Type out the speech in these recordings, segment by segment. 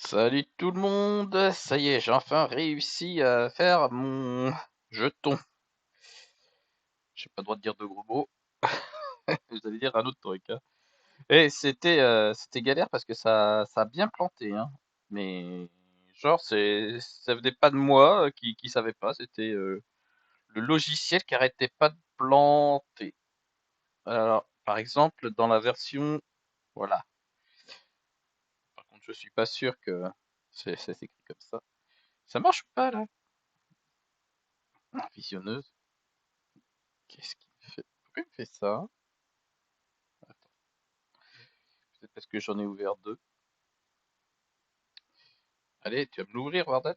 Salut tout le monde, ça y est, j'ai enfin réussi à faire mon jeton. J'ai pas le droit de dire de gros mots, vous allez dire un autre truc, hein. Et c'était galère parce que ça a bien planté, hein. Mais genre ça venait pas de moi qui savait pas, c'était le logiciel qui arrêtait pas de planter. Alors, par exemple, dans la version, voilà. Par contre, je suis pas sûr que c'est écrit comme ça. Ça marche pas là? Visionneuse. Qu'est-ce qu'il me fait? Pourquoi il me fait ça? Attends, peut-être parce que j'en ai ouvert deux. Allez, tu vas me l'ouvrir, bordel?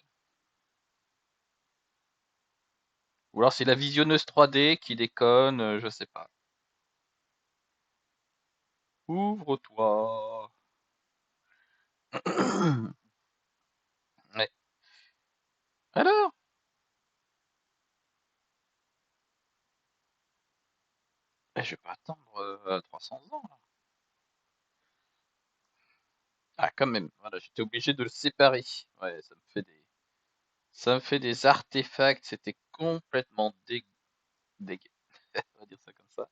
Ou alors c'est la visionneuse 3D qui déconne, je sais pas. Ouvre-toi. Ouais. Alors? Je vais pas attendre 300 ans, là. Ah, quand même. Voilà, j'étais obligé de le séparer. Ouais, ça me fait des artefacts. C'était complètement dégueu. On va dire ça comme ça.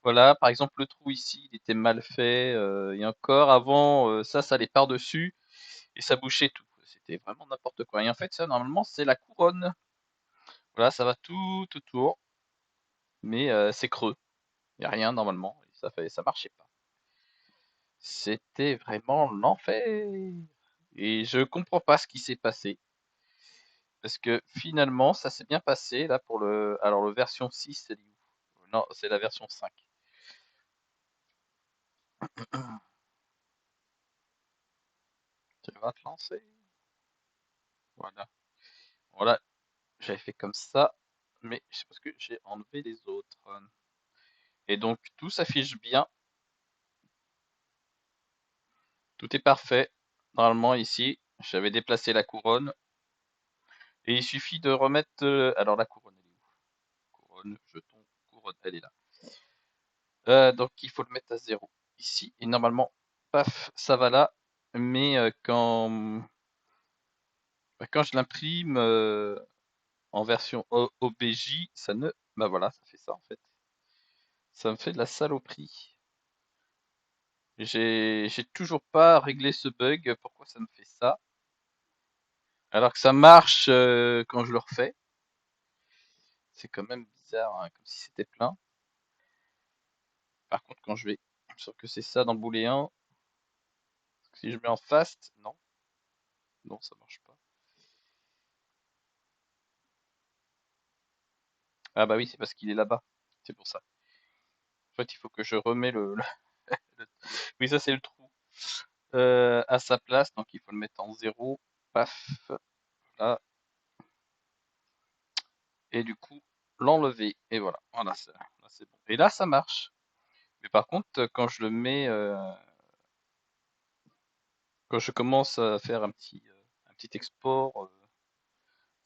Voilà, par exemple, le trou ici, il était mal fait. Et encore, avant, ça allait par-dessus et ça bouchait tout. C'était vraiment n'importe quoi. Et en fait, ça, normalement, c'est la couronne. Voilà, ça va tout autour, mais c'est creux. Il n'y a rien normalement. Et ça marchait pas. C'était vraiment l'enfer. Et je comprends pas ce qui s'est passé. Parce que finalement, ça s'est bien passé là pour le. Alors, le version 6, c'est où? Non, c'est la version 5. Tu vas te lancer. Voilà. Voilà, j'avais fait comme ça, mais c'est parce que j'ai enlevé les autres. Et donc, tout s'affiche bien. Tout est parfait. Normalement, ici, j'avais déplacé la couronne. Et il suffit de remettre. Alors, la couronne, elle est où? Couronne, jeton, couronne, elle est là. Donc, il faut le mettre à zéro ici. Et normalement, paf, ça va là. Mais quand je l'imprime en version OBJ, ça ne. Bah voilà, ça fait ça en fait. Ça me fait de la saloperie. J'ai toujours pas réglé ce bug. Pourquoi ça me fait ça? Alors que ça marche quand je le refais. C'est quand même bizarre, hein, comme si c'était plein. Par contre, quand je vais. Sauf que c'est ça dans le booléen. Si je mets en fast, non. Non, ça marche pas. Ah bah oui, c'est parce qu'il est là-bas. C'est pour ça. En fait, il faut que je remets le- Oui, ça c'est le trou. À sa place, donc il faut le mettre en zéro. Paf. Là. Et du coup, l'enlever. Et voilà. Voilà, là, c'est bon. Et là, ça marche. Mais par contre, quand je commence à faire un petit export,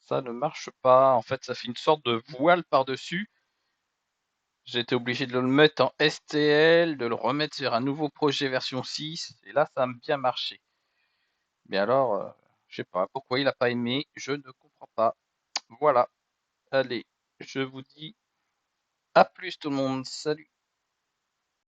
ça ne marche pas. En fait, ça fait une sorte de voile par-dessus. J'ai été obligé de le mettre en STL, de le remettre sur un nouveau projet version 6, et là, ça a bien marché. Mais alors, je sais pas pourquoi il a pas aimé, je ne comprends pas. Voilà. Allez, je vous dis à plus tout le monde. Salut.